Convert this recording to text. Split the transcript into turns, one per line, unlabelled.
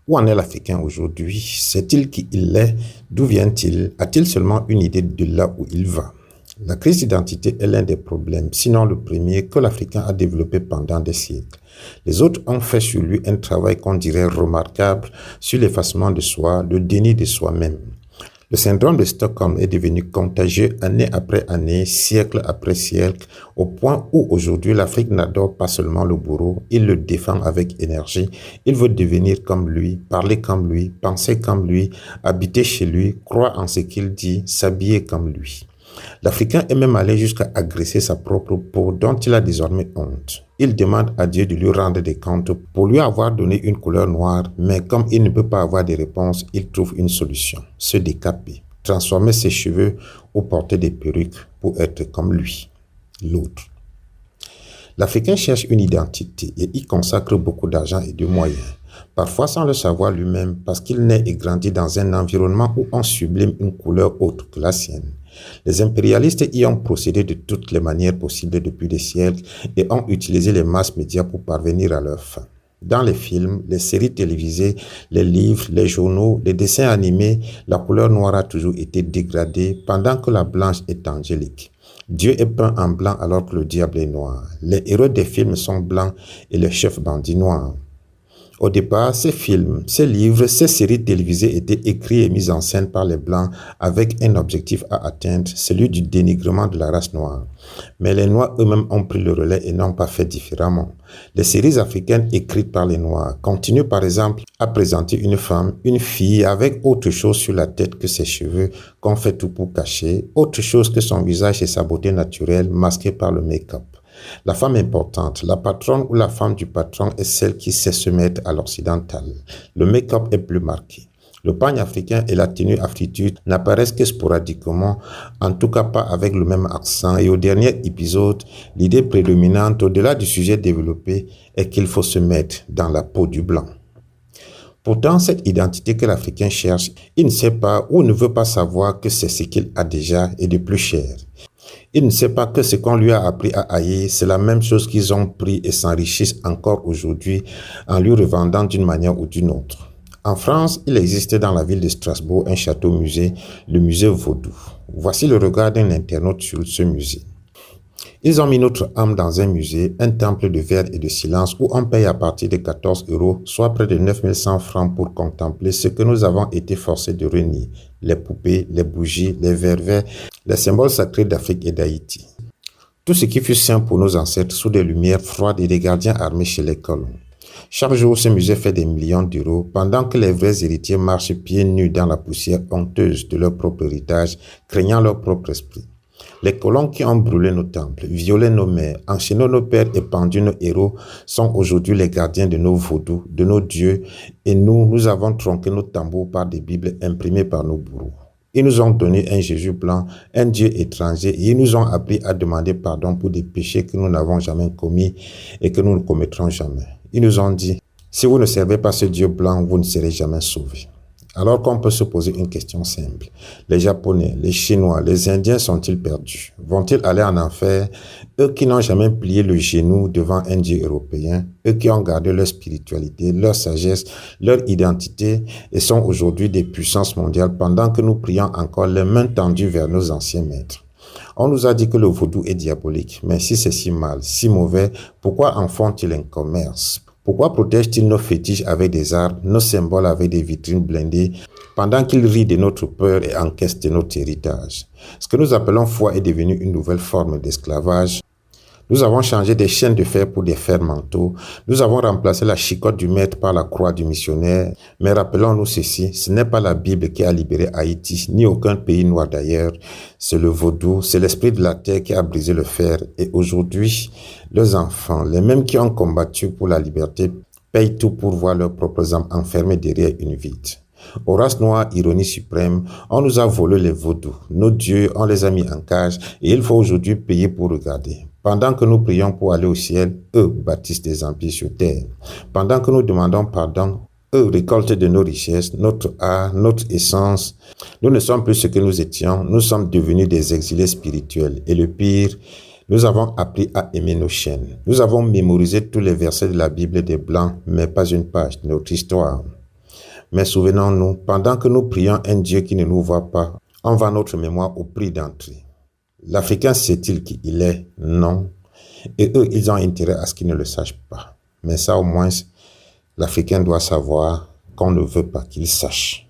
Où en est l'Africain aujourd'hui? Sait-il qui il est? D'où vient-il? A-t-il seulement une idée de là où il va? La crise d'identité est l'un des problèmes, sinon le premier, que l'Africain a développé pendant des siècles. Les autres ont fait sur lui un travail qu'on dirait remarquable sur l'effacement de soi, le déni de soi-même. Le syndrome de Stockholm est devenu contagieux année après année, siècle après siècle, au point où aujourd'hui l'Afrique n'adore pas seulement le bourreau, il le défend avec énergie, il veut devenir comme lui, parler comme lui, penser comme lui, habiter chez lui, croire en ce qu'il dit, s'habiller comme lui. L'Africain est même allé jusqu'à agresser sa propre peau dont il a désormais honte. Il demande à Dieu de lui rendre des comptes pour lui avoir donné une couleur noire, mais comme il ne peut pas avoir de réponse, il trouve une solution, se décaper, transformer ses cheveux ou porter des perruques pour être comme lui, l'autre. L'Africain cherche une identité et y consacre beaucoup d'argent et de moyens, parfois sans le savoir lui-même parce qu'il naît et grandit dans un environnement où on sublime une couleur autre que la sienne. Les impérialistes y ont procédé de toutes les manières possibles depuis des siècles et ont utilisé les masses médias pour parvenir à leur fin. Dans les films, les séries télévisées, les livres, les journaux, les dessins animés, la couleur noire a toujours été dégradée pendant que la blanche est angélique. Dieu est peint en blanc alors que le diable est noir. Les héros des films sont blancs et les chefs bandits noirs. Au départ, ces films, ces livres, ces séries télévisées étaient écrits et mis en scène par les Blancs avec un objectif à atteindre, celui du dénigrement de la race noire. Mais les Noirs eux-mêmes ont pris le relais et n'ont pas fait différemment. Les séries africaines écrites par les Noirs continuent par exemple à présenter une femme, une fille avec autre chose sur la tête que ses cheveux qu'on fait tout pour cacher, autre chose que son visage et sa beauté naturelle masquée par le make-up. La femme importante, la patronne ou la femme du patron est celle qui sait se mettre à l'occidental. Le make-up est plus marqué. Le pagne africain et la tenue afritude n'apparaissent que sporadiquement, en tout cas pas avec le même accent. Et au dernier épisode, l'idée prédominante au-delà du sujet développé est qu'il faut se mettre dans la peau du blanc. Pourtant, cette identité que l'Africain cherche, il ne sait pas ou ne veut pas savoir que c'est ce qu'il a déjà et de plus cher. Il ne sait pas que ce qu'on lui a appris à haïr, c'est la même chose qu'ils ont pris et s'enrichissent encore aujourd'hui en lui revendant d'une manière ou d'une autre. En France, il existait dans la ville de Strasbourg un château-musée, le musée Vaudou. Voici le regard d'un internaute sur ce musée. Ils ont mis notre âme dans un musée, un temple de verre et de silence où on paye à partir de 14 €, soit près de 9100 francs pour contempler ce que nous avons été forcés de renier, les poupées, les bougies, les verres, les symboles sacrés d'Afrique et d'Haïti. Tout ce qui fut saint pour nos ancêtres sous des lumières froides et des gardiens armés chez les colons. Chaque jour, ce musée fait des millions d'euros pendant que les vrais héritiers marchent pieds nus dans la poussière honteuse de leur propre héritage, craignant leur propre esprit. Les colons qui ont brûlé nos temples, violé nos mères, enchaîné nos pères et pendu nos héros sont aujourd'hui les gardiens de nos vaudous, de nos dieux, et nous avons tronqué nos tambours par des bibles imprimées par nos bourreaux. Ils nous ont donné un Jésus blanc, un Dieu étranger, et ils nous ont appris à demander pardon pour des péchés que nous n'avons jamais commis et que nous ne commettrons jamais. Ils nous ont dit, si vous ne servez pas ce Dieu blanc, vous ne serez jamais sauvés. Alors qu'on peut se poser une question simple. Les Japonais, les Chinois, les Indiens sont-ils perdus? Vont-ils aller en enfer? Eux qui n'ont jamais plié le genou devant un Dieu européen, eux qui ont gardé leur spiritualité, leur sagesse, leur identité et sont aujourd'hui des puissances mondiales pendant que nous prions encore les mains tendues vers nos anciens maîtres. On nous a dit que le vaudou est diabolique, mais si c'est si mal, si mauvais, pourquoi en font-ils un commerce? Pourquoi protègent-ils nos fétiches avec des armes, nos symboles avec des vitrines blindées, pendant qu'ils rient de notre peur et encaissent de notre héritage? Ce que nous appelons foi est devenu une nouvelle forme d'esclavage. Nous avons changé des chaînes de fer pour des fers mentaux. Nous avons remplacé la chicotte du maître par la croix du missionnaire. Mais rappelons-nous ceci, ce n'est pas la Bible qui a libéré Haïti, ni aucun pays noir d'ailleurs. C'est le vaudou, c'est l'esprit de la terre qui a brisé le fer. Et aujourd'hui, leurs enfants, les mêmes qui ont combattu pour la liberté, payent tout pour voir leurs propres âmes enfermées derrière une vitre. Aux races noires, ironie suprême, on nous a volé les vaudous. Nos dieux, on les a mis en cage et il faut aujourd'hui payer pour regarder. Pendant que nous prions pour aller au ciel, eux bâtissent des empires sur terre. Pendant que nous demandons pardon, eux récoltent de nos richesses, notre art, notre essence. Nous ne sommes plus ce que nous étions, nous sommes devenus des exilés spirituels. Et le pire, nous avons appris à aimer nos chaînes. Nous avons mémorisé tous les versets de la Bible des Blancs, mais pas une page de notre histoire. Mais souvenons-nous, pendant que nous prions un Dieu qui ne nous voit pas, on vend notre mémoire au prix d'entrée. L'Africain sait-il qui il est? Non. Et eux, ils ont intérêt à ce qu'ils ne le sachent pas. Mais ça, au moins, l'Africain doit savoir qu'on ne veut pas qu'il sache.